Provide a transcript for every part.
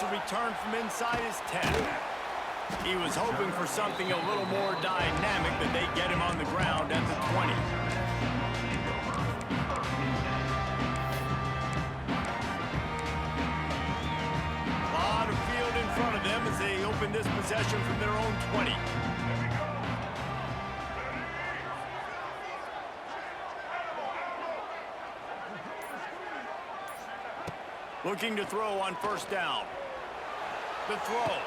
a return from inside his 10. He was hoping for something a little more dynamic, but they get him on the ground at the 20. A lot of field in front of them as they open this possession from their own 20. Looking to throw on first down. The throw.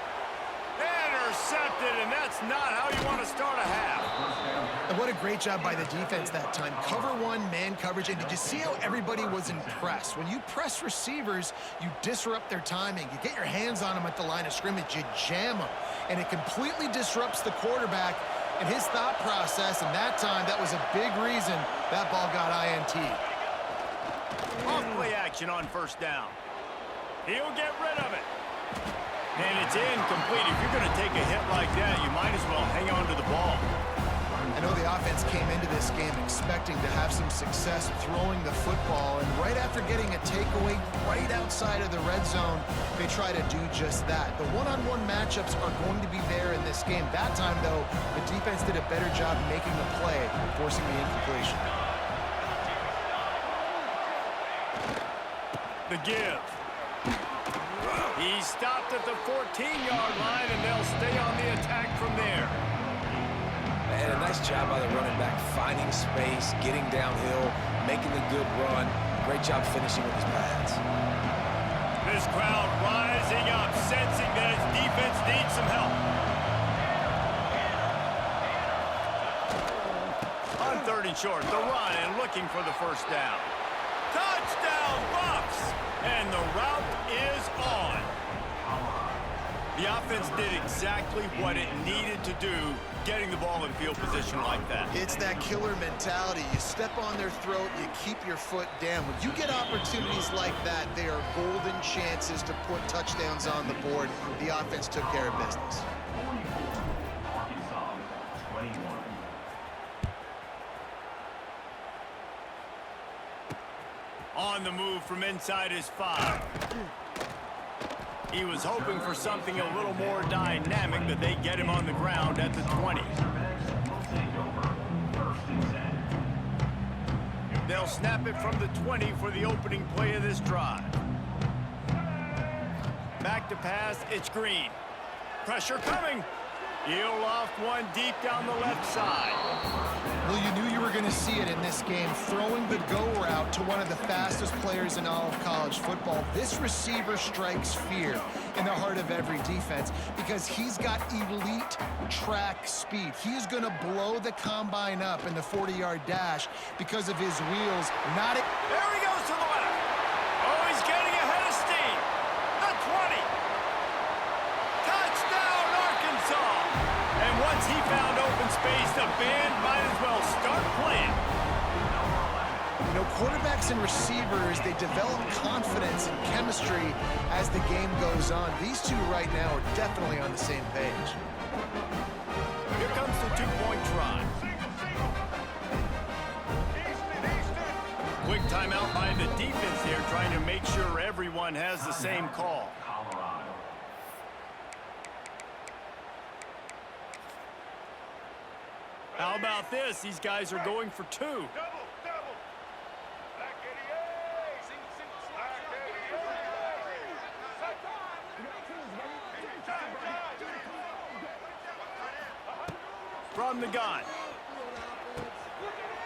Intercepted, and that's not how you want to start a half. And what a great job by the defense that time. Cover one, man coverage, and did you see how everybody was impressed? When you press receivers, you disrupt their timing. You get your hands on them at the line of scrimmage. You jam them, and it completely disrupts the quarterback and his thought process, and that time, that was a big reason that ball got INT. Off play action on first down. He'll get rid of it. And it's incomplete. If you're going to take a hit like that, you might as well hang on to the ball. I know the offense came into this game expecting to have some success throwing the football, and right after getting a takeaway right outside of the red zone, they try to do just that. The one-on-one matchups are going to be there in this game. That time, though, the defense did a better job making the play, forcing the incompletion. The give. He stopped at the 14-yard line, and they'll stay on the attack from there. And a nice job by the running back, finding space, getting downhill, making the good run. Great job finishing with his pads. This crowd rising up, sensing that its defense needs some help. On 3rd and short, the run and looking for the first down. Touchdown, Bucks! And the route is on. The offense did exactly what it needed to do, getting the ball in field position like that. It's that killer mentality. You step on their throat, you keep your foot down. When you get opportunities like that, they are golden chances to put touchdowns on the board. The offense took care of business. On the move from inside his 5. He was hoping for something a little more dynamic, but they get him on the ground at the 20. They'll snap it from the 20 for the opening play of this drive. Back to pass, it's Green. Pressure coming. He'll loft one deep down the left side. Well, you knew you were going to see it in this game, throwing the go route to one of the fastest players in all of college football. This receiver strikes fear in the heart of every defense because he's got elite track speed. He's going to blow the combine up in the 40-yard dash because of his wheels. There he goes to the left. Oh, he's getting ahead of steam. The 20. Touchdown, Arkansas. And once he found open space, the band might as well start playing. You know, quarterbacks and receivers, they develop confidence and chemistry as the game goes on. These two right now are definitely on the same page. Here comes the two-point try. Quick timeout by the defense here, trying to make sure everyone has the same call. How about this? These guys are going for 2. From the gun.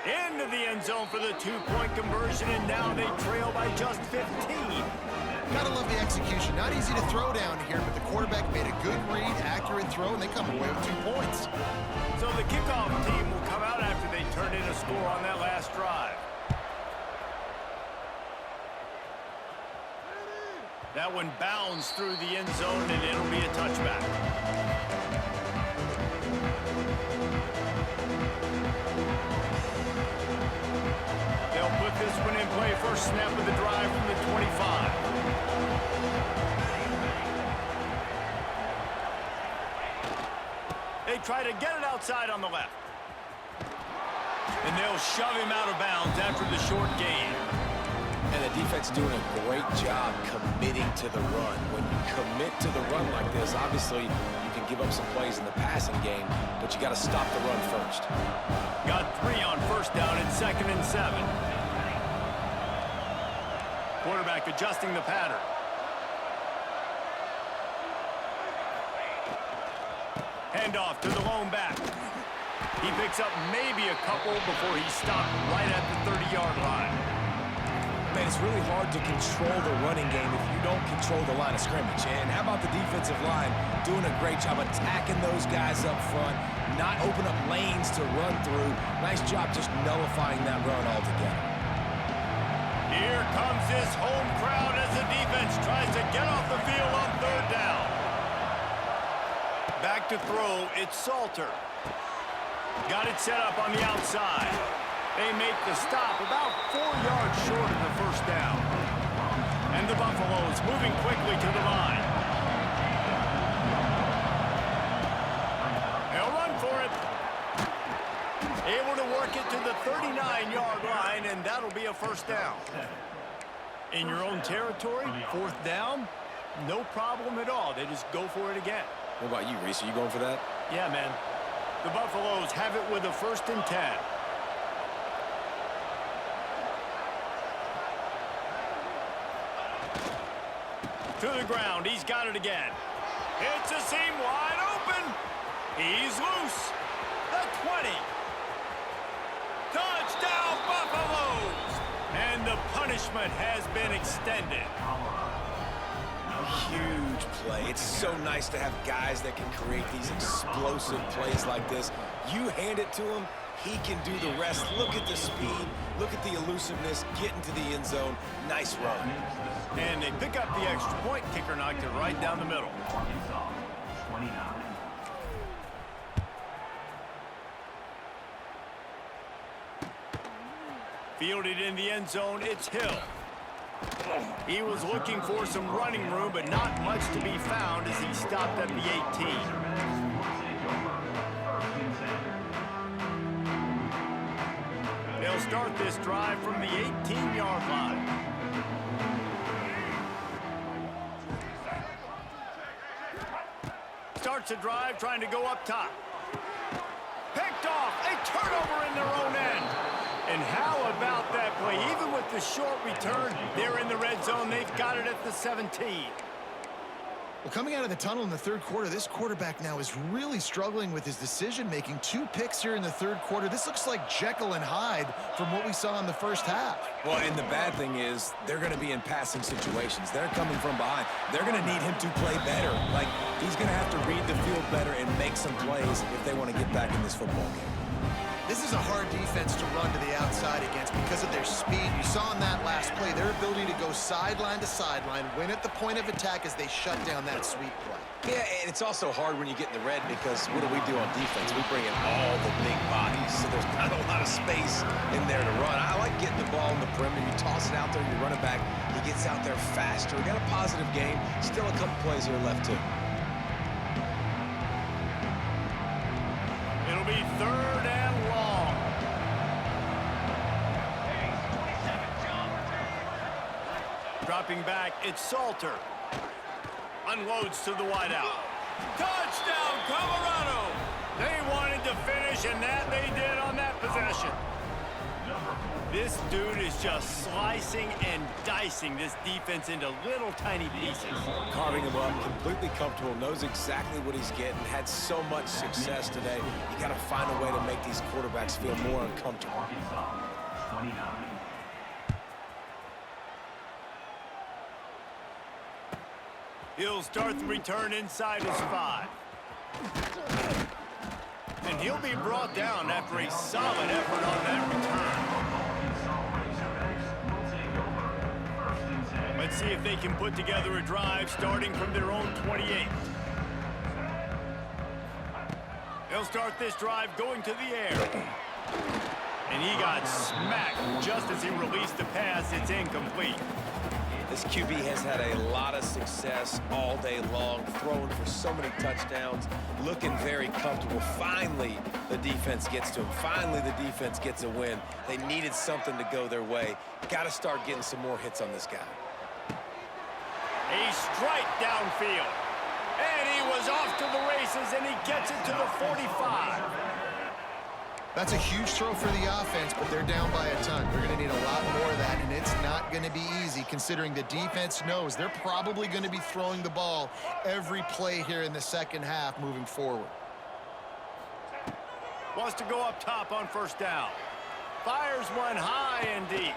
Into the end zone for the 2-point conversion, and now they trail by just 15. Gotta love the execution. Not easy to throw down here, but the quarterback made a good read, accurate throw, and they come away with 2 points. So the kickoff team will come out after they turn in a score on that last drive. That one bounds through the end zone, and it'll be a touchback. They'll put this one in play. First snap of the drive from the 25. They try to get it outside on the left. And they'll shove him out of bounds after the short gain. And the defense doing a great job committing to the run. When you commit to the run like this, obviously you can give up some plays in the passing game, but you got to stop the run first. Got 3 on first down and 2nd and 7. Quarterback adjusting the pattern. Handoff to the lone back. He picks up maybe a couple before he stopped right at the 30-yard line. Man, it's really hard to control the running game if you don't control the line of scrimmage. And how about the defensive line doing a great job attacking those guys up front, not open up lanes to run through. Nice job just nullifying that run altogether. Here comes this home crowd as the defense tries to get off the field on 3rd down. Back to throw, it's Salter. Got it set up on the outside. They make the stop about 4 yards short of the first down. And the Buffaloes moving quickly to the line. They'll run for it. Able to work it to the 39-yard line, and that'll be a first down. In your own territory, 4th down, no problem at all. They just go for it again. What about you, Reese? Are you going for that? Yeah, man. The Buffaloes have it with a 1st and 10. To the ground, he's got it again. It's a seam wide open. He's loose. The 20. Touchdown, Buffaloes! And the punishment has been extended. Huge play. It's so nice to have guys that can create these explosive plays like this. You hand it to him, he can do the rest. Look at the speed. Look at the elusiveness. Get into the end zone. Nice run. And they pick up the extra point. Kicker knocked it right down the middle. Fielded in the end zone, it's Hill. He was looking for some running room, but not much to be found as he stopped at the 18. They'll start this drive from the 18-yard line. Starts a drive trying to go up top. Picked off, a turnover in their own end. And how about that play? Even with the short return, they're in the red zone. They've got it at the 17. Well, coming out of the tunnel in the 3rd quarter, this quarterback now is really struggling with his decision-making. 2 picks here in the 3rd quarter. This looks like Jekyll and Hyde from what we saw in the first half. Well, and the bad thing is they're going to be in passing situations. They're coming from behind. They're going to need him to play better. Like, he's going to have to read the field better and make some plays if they want to get back in this football game. This is a hard defense to run to the outside against because of their speed. You saw in that last play their ability to go sideline to sideline, win at the point of attack as they shut down that sweep play. Yeah, and it's also hard when you get in the red because what do we do on defense? We bring in all the big bodies, so there's not a lot of space in there to run. I like getting the ball in the perimeter. You toss it out there, you run it back. He gets out there faster. We got a positive game. Still a couple plays here left, too. It'll be 3rd and long. Dropping back, it's Salter. Unloads to the wideout. Touchdown, Colorado! They wanted to finish, and that they did on that possession. This dude is just slicing and dicing this defense into little tiny pieces. Carving him up, completely comfortable, knows exactly what he's getting, had so much success today. You got to find a way to make these quarterbacks feel more uncomfortable. He'll start the return inside his 5. And he'll be brought down after a solid effort on that return. Let's see if they can put together a drive starting from their own 28. They'll start this drive going to the air. And he got smacked just as he released the pass. It's incomplete. This QB has had a lot of success all day long, throwing for so many touchdowns, looking very comfortable. Finally, the defense gets to him. Finally, the defense gets a win. They needed something to go their way. Got to start getting some more hits on this guy. A strike downfield. And he was off to the races, and he gets it to the 45. That's a huge throw for the offense, but they're down by a ton. They're going to need a lot more of that, and it's not going to be easy considering the defense knows they're probably going to be throwing the ball every play here in the second half moving forward. Wants to go up top on first down. Fires one high and deep.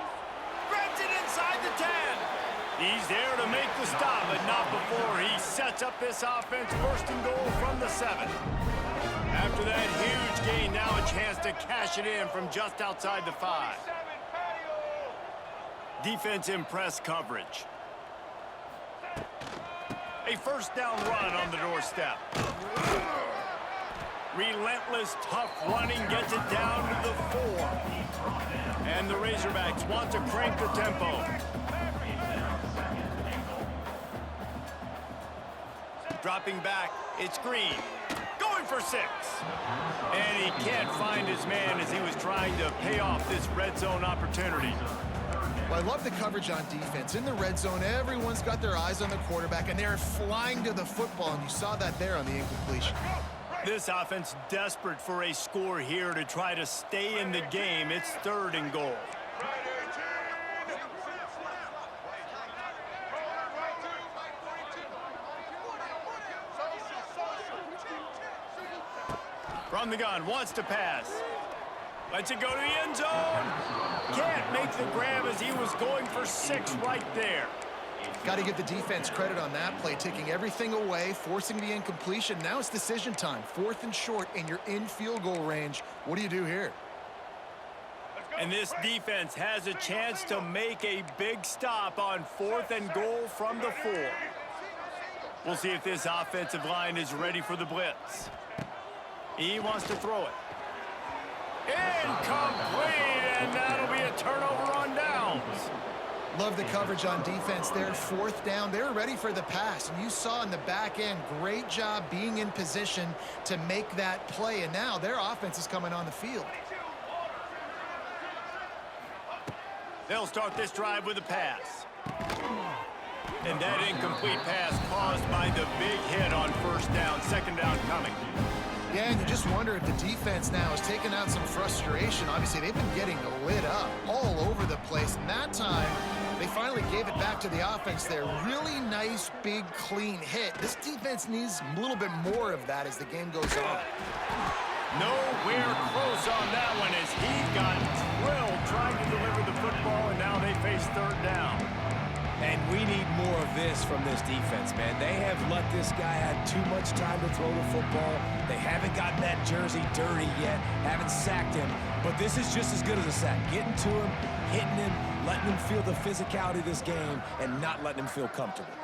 Grabs it inside the 10. He's there to make the stop, but not before he sets up this offense first and goal from the 7. After that huge gain, now a chance to cash it in from just outside the 5. Defense in press coverage. A first down run on the doorstep. Relentless, tough running gets it down to the 4. And the Razorbacks want to crank the tempo. Dropping back, it's Green. Going for 6. And he can't find his man as he was trying to pay off this red zone opportunity. Well, I love the coverage on defense. In the red zone, everyone's got their eyes on the quarterback, and they're flying to the football, and you saw that there on the incompletion. This offense desperate for a score here to try to stay in the game. It's 3rd and goal. From the gun, wants to pass. Lets it go to the end zone. Can't make the grab as he was going for 6 right there. Got to give the defense credit on that play, taking everything away, forcing the incompletion. Now it's decision time. 4th and short, and you're in field goal range. What do you do here? And this defense has a chance to make a big stop on 4th and goal from the 4. We'll see if this offensive line is ready for the blitz. He wants to throw it. Incomplete, and that'll be a turnover on downs. Love the coverage on defense there. 4th down, they're ready for the pass. And you saw in the back end, great job being in position to make that play. And now their offense is coming on the field. They'll start this drive with a pass. And that incomplete pass caused by the big hit on first down. 2nd down coming. Yeah, and you just wonder if the defense now is taking out some frustration. Obviously, they've been getting lit up all over the place. And that time, they finally gave it back to the offense there. Really nice, big, clean hit. This defense needs a little bit more of that as the game goes on. Nowhere close on that one as he got drilled trying to deliver the football, and now they face 3rd down. And we need more of this from this defense, man. They have let this guy have too much time to throw the football. They haven't gotten that jersey dirty yet, haven't sacked him. But this is just as good as a sack. Getting to him, hitting him, letting him feel the physicality of this game, and not letting him feel comfortable.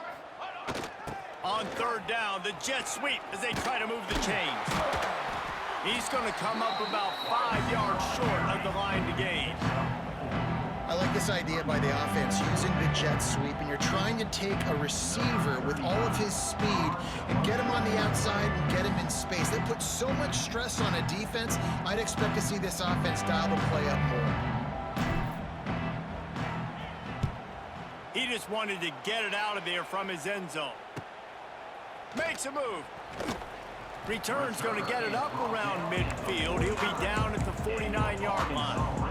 On 3rd down, the jet sweep as they try to move the chains. He's going to come up about 5 yards short of the line to gain. I like this idea by the offense, using the jet sweep, and you're trying to take a receiver with all of his speed and get him on the outside and get him in space. They put so much stress on a defense, I'd expect to see this offense dial the play up more. He just wanted to get it out of there from his end zone. Makes a move. Return's going to get it up around midfield. He'll be down at the 49-yard line.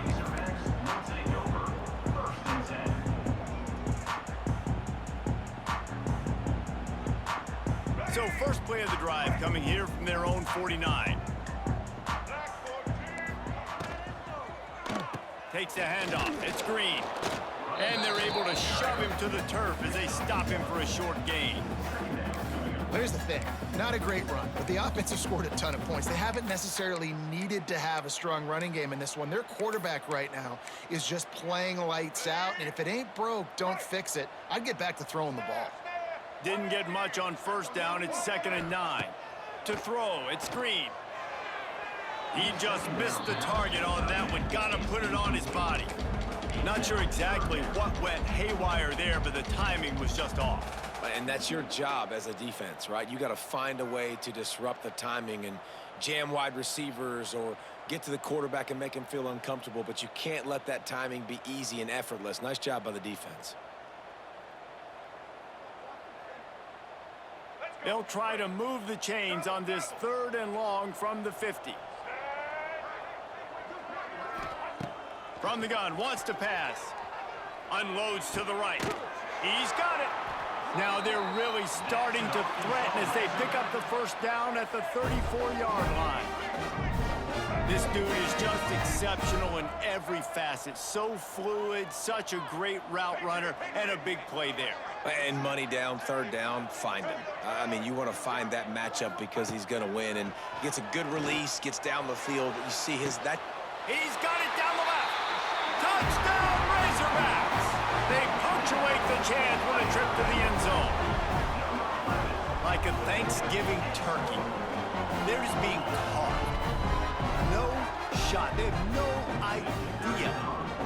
So first play of the drive coming here from their own 49. Takes the handoff. It's Green. And they're able to shove him to the turf as they stop him for a short gain. Here's the thing. Not a great run, but the offense has scored a ton of points. They haven't necessarily needed to have a strong running game in this one. Their quarterback right now is just playing lights out, and if it ain't broke, don't fix it. I'd get back to throwing the ball. Didn't get much on first down. It's 2nd and 9. To throw, it's Green. He just missed the target on that one. Got to put it on his body. Not sure exactly what went haywire there, but the timing was just off. And that's your job as a defense, right? You got to find a way to disrupt the timing and jam wide receivers or get to the quarterback and make him feel uncomfortable, but you can't let that timing be easy and effortless. Nice job by the defense. They'll try to move the chains on this 3rd and long from the 50. From the gun, wants to pass. Unloads to the right. He's got it. Now they're really starting to threaten as they pick up the first down at the 34-yard line. This dude is just exceptional in every facet. So fluid, such a great route runner, and a big play there. And money down, 3rd down, find him. I mean, you want to find that matchup because he's going to win. And gets a good release, gets down the field. You see his... He's got it down the left. Touchdown, Razorbacks! They punctuate the chance with a trip to the end zone. Like a Thanksgiving turkey, they're just being carved. No shot. They have no idea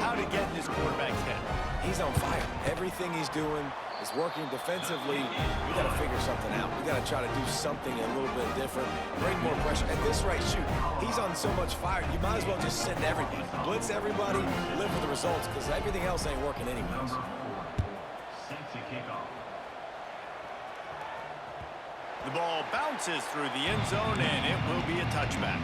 how to get in this quarterback's head. He's on fire. Everything he's doing is working defensively. We got to figure something out. We got to try to do something a little bit different, bring more pressure. At this rate, shoot, he's on so much fire, you might as well just send everybody. Blitz everybody, live with the results, because everything else ain't working anyways. The ball bounces through the end zone, and it will be a touchback.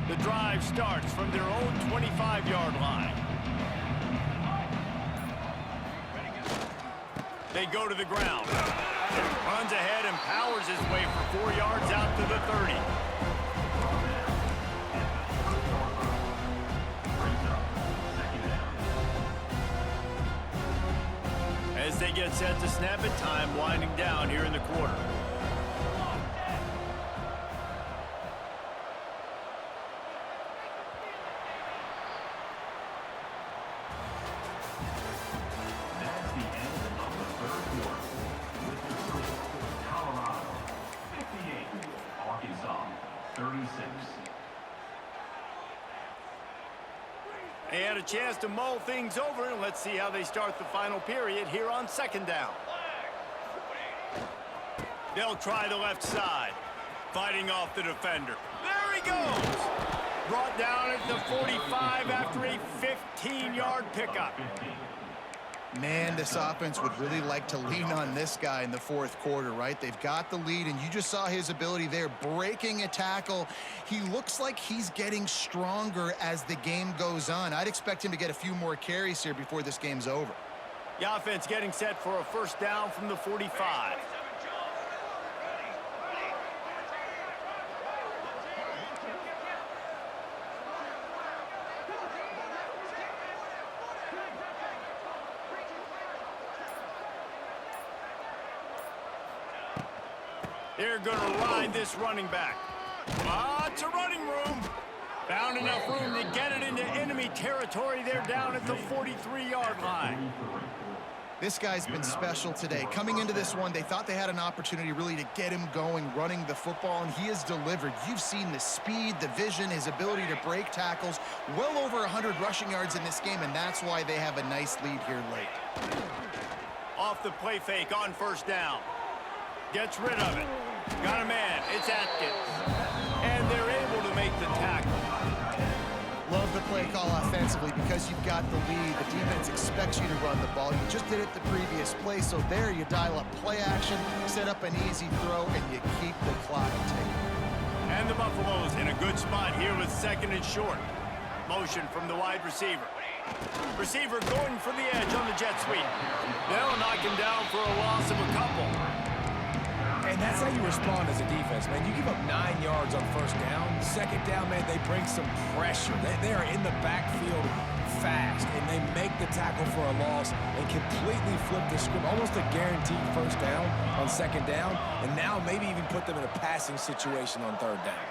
The drive starts from their own 25-yard line. They go to the ground. Runs ahead and powers his way for 4 yards out to the 30. As they get set to snap it, time winding down here in the quarter. They had a chance to mull things over, and let's see how they start the final period here on 2nd down. They'll try the left side, fighting off the defender. There he goes! Brought down at the 45 after a 15-yard pickup. Man, this offense would really like to lean on this guy in the 4th quarter, right? They've got the lead, and you just saw his ability there, breaking a tackle. He looks like he's getting stronger as the game goes on. I'd expect him to get a few more carries here before this game's over. The offense getting set for a first down from the 45. They're going to ride this running back. Lots of running room. Found enough room to get it into enemy territory. They're down at the 43-yard line. This guy's been special today. Coming into this one, they thought they had an opportunity really to get him going, running the football, and he has delivered. You've seen the speed, the vision, his ability to break tackles. Well over 100 rushing yards in this game, and that's why they have a nice lead here late. Off the play fake on first down. Gets rid of it. Got a man. It's Atkins. And they're able to make the tackle. Love the play call offensively because you've got the lead. The defense expects you to run the ball. You just did it the previous play, so there you dial up play action, set up an easy throw, and you keep the clock ticking. And the Buffaloes in a good spot here with 2nd and short. Motion from the wide receiver. Receiver going for the edge on the jet sweep. They'll knock him down for a loss of a couple. And that's how you respond as a defense, man. You give up 9 yards on first down. 2nd down, man, they bring some pressure. They are in the backfield fast, and they make the tackle for a loss and completely flip the script, almost a guaranteed first down on second down, and now maybe even put them in a passing situation on third down.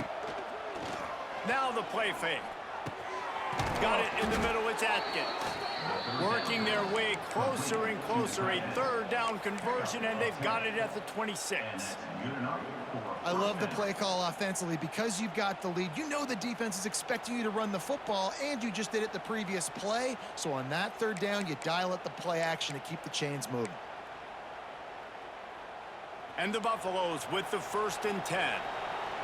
Now the play fake. Got it in the middle, it's Atkins. Working their way closer and closer, a third down conversion, and they've got it at the 26. I love the play call offensively because you've got the lead. You know the defense is expecting you to run the football, and you just did it the previous play. So on that third down, you dial up the play action to keep the chains moving. And the Buffaloes with the 1st and 10.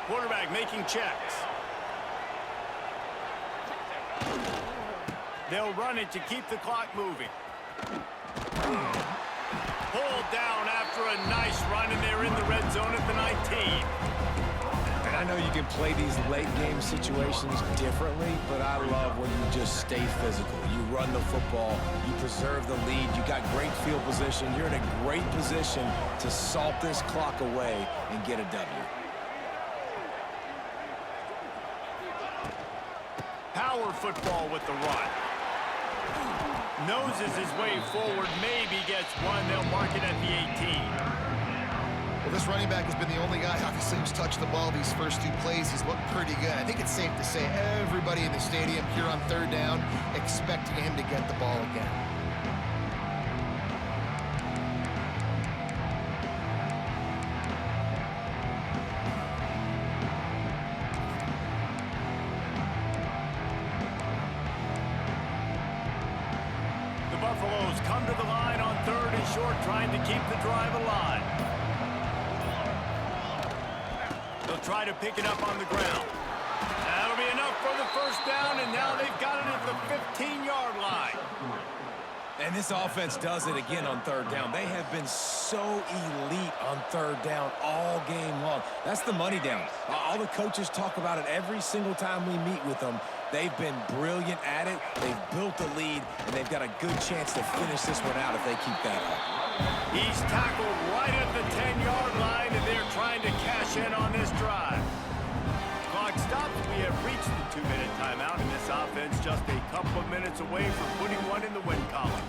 Quarterback making checks. They'll run it to keep the clock moving. Pulled down after a nice run, and they're in the red zone at the 19. And I know you can play these late-game situations differently, but I love when you just stay physical. You run the football, you preserve the lead, you got great field position, you're in a great position to salt this clock away and get a W. Power football with the run. Noses his way forward, maybe gets one. They'll mark it at the 18. Well, this running back has been the only guy, obviously, who's touched the ball these first 2 plays. He's looked pretty good. I think it's safe to say everybody in the stadium here on third down expecting him to get the ball again. Buffaloes come to the line on 3rd and short, trying to keep the drive alive. They'll try to pick it up on the ground. That'll be enough for the 1st down, and now they've got it at the 15-yard line. And this offense does it again on third down. They have been so elite on third down all game long. That's the money down. All the coaches talk about it every single time we meet with them. They've been brilliant at it. They've built the lead, and they've got a good chance to finish this one out if they keep that up. He's tackled right at the 10-yard line, and they're trying to cash in on this drive. Clock stops. We have reached the 2-minute timeout, and this offense just a couple of minutes away from putting one in the win column.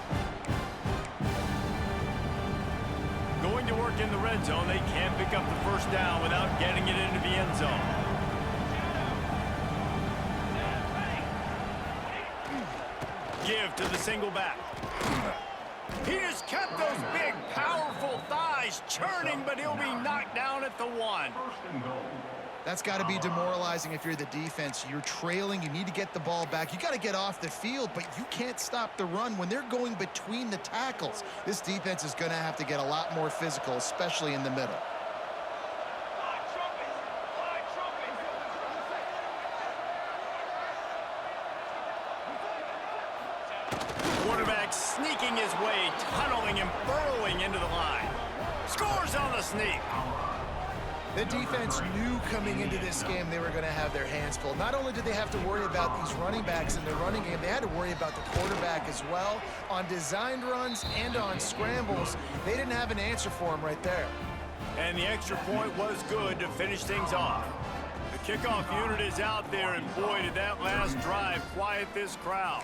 Going to work in the red zone, they can't pick up the 1st down without getting it into the end zone. Give to the single back. He just kept those big, powerful thighs churning, but he'll be knocked down at the 1. That's got to be demoralizing if you're the defense. You're trailing. You need to get the ball back. You got to get off the field, but you can't stop the run when they're going between the tackles. This defense is going to have to get a lot more physical, especially in the middle. Quarterback sneaking his way, tunneling and burrowing into the line. Scores on the sneak. The defense knew coming into this game they were going to have their hands full. Not only did they have to worry about these running backs in the running game, they had to worry about the quarterback as well. On designed runs and on scrambles, they didn't have an answer for him right there. And the extra point was good to finish things off. The kickoff unit is out there, and boy, did that last drive quiet this crowd.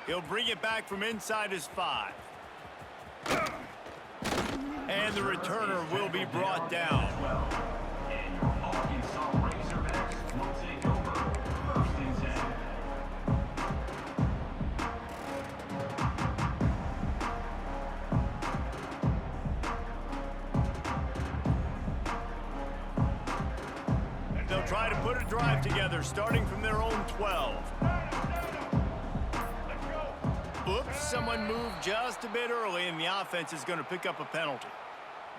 He'll bring it back from inside his 5. And the returner will be brought down. And they'll try to put a drive together, starting from their own 12. Oops, someone moved just a bit early, and the offense is going to pick up a penalty.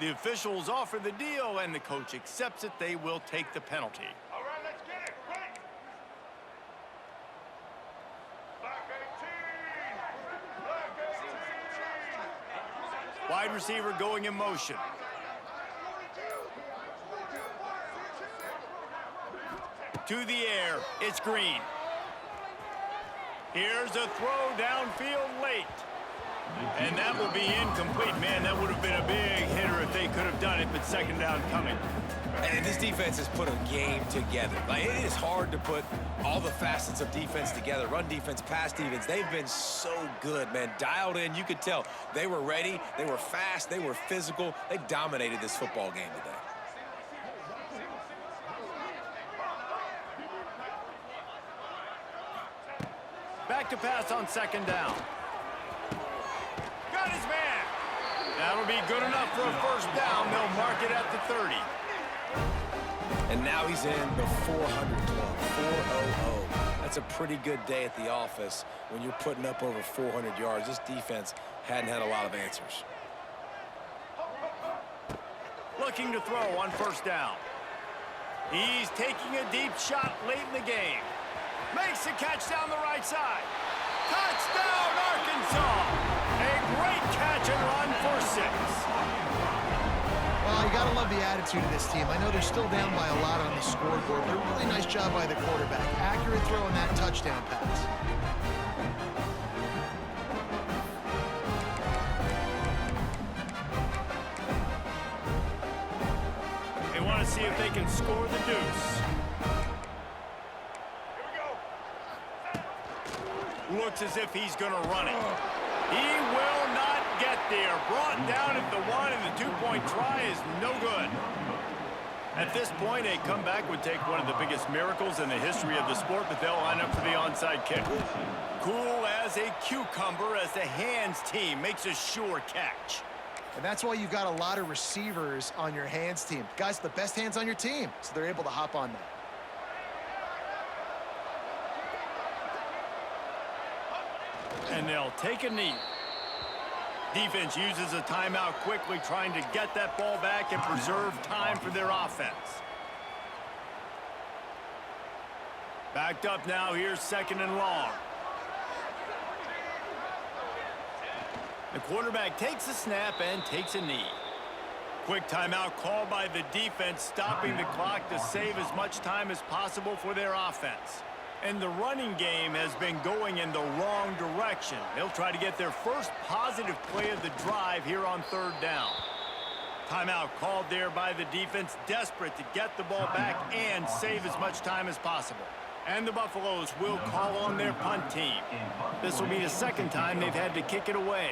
The officials offer the deal, and the coach accepts it. They will take the penalty. All right, let's get it. Quick. Back 18. Back 18. Wide receiver going in motion. To the air, it's Green. Here's a throw downfield late. And that will be incomplete. Man, that would have been a big hitter if they could have done it, but second down coming. And this defense has put a game together. Like, it is hard to put all the facets of defense together. Run defense, pass defense. They've been so good, man. Dialed in. You could tell they were ready. They were fast. They were physical. They dominated this football game today. Back to pass on second down. Got his man. That'll be good enough for a first down. They'll mark it at the 30. And now he's in the 400 club, 400. That's a pretty good day at the office when you're putting up over 400 yards. This defense hadn't had a lot of answers. Looking to throw on first down. He's taking a deep shot late in the game. Makes the catch down the right side. Touchdown, Arkansas! A great catch and run for 6. Well, you got to love the attitude of this team. I know they're still down by a lot on the scoreboard, but a really nice job by the quarterback. Accurate throw in that touchdown pass. They want to see if they can score the deuce. Looks as if he's going to run it. He will not get there. Brought down at the 1, and the 2-point try is no good. At this point, a comeback would take one of the biggest miracles in the history of the sport, but they'll line up for the onside kick. Cool as a cucumber as the hands team makes a sure catch. And that's why you've got a lot of receivers on your hands team. Guys, the best hands on your team, so they're able to hop on that. And they'll take a knee. Defense uses a timeout quickly, trying to get that ball back and preserve time for their offense. Backed up now. Here's second and long. The quarterback takes a snap and takes a knee. Quick timeout called by the defense, stopping the clock to save as much time as possible for their offense. And the running game has been going in the wrong direction. They'll try to get their first positive play of the drive here on third down. Timeout called there by the defense, desperate to get the ball back and save as much time as possible. And the Buffaloes will call on their punt team. This will be the second time they've had to kick it away.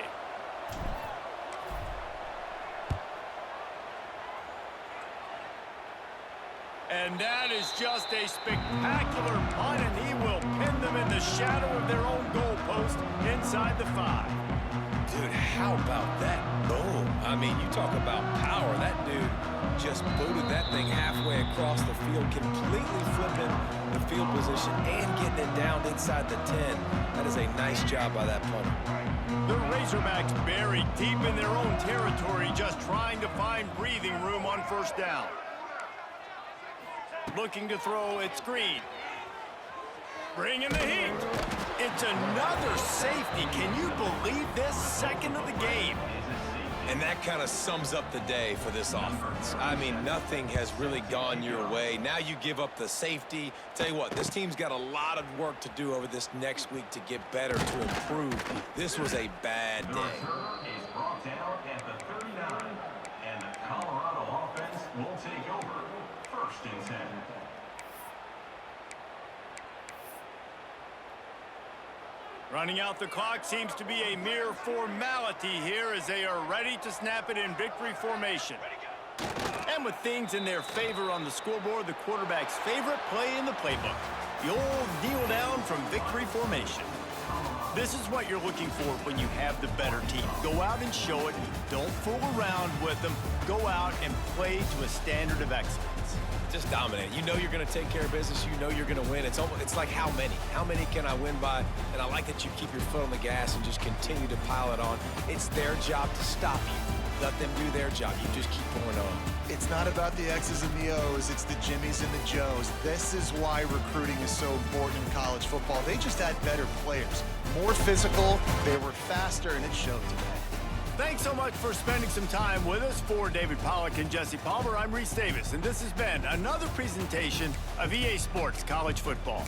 And that is just a spectacular punt, and he will pin them in the shadow of their own goalpost inside the 5. Dude, how about that? Boom. I mean, you talk about power. That dude just booted that thing halfway across the field, completely flipping the field position and getting it down inside the 10. That is a nice job by that punter. The Razorbacks buried deep in their own territory, just trying to find breathing room on first down. Looking to throw, it's Green. Bringing the heat. It's another safety. Can you believe this? Second of the game. And that kind of sums up the day for this offense. I mean, nothing has really gone your way. Now you give up the safety. Tell you what, this team's got a lot of work to do over this next week to get better, to improve. This was a bad day. Is brought down at the 39, and the Colorado offense will take over. First and 10. Running out the clock seems to be a mere formality here as they are ready to snap it in victory formation. And with things in their favor on the scoreboard, the quarterback's favorite play in the playbook, the old kneel down from victory formation. This is what you're looking for when you have the better team. Go out and show it. Don't fool around with them. Go out and play to a standard of excellence. Just dominate. You know you're going to take care of business. You know you're going to win. It's like how many? How many can I win by? And I like that you keep your foot on the gas and just continue to pile it on. It's their job to stop you. Let them do their job. You just keep going on. It's not about the X's and the O's. It's the Jimmies and the Joes. This is why recruiting is so important in college football. They just had better players. More physical, they were faster, and it showed today. Thanks so much for spending some time with us. For David Pollack and Jesse Palmer, I'm Reese Davis, and this has been another presentation of EA Sports College Football.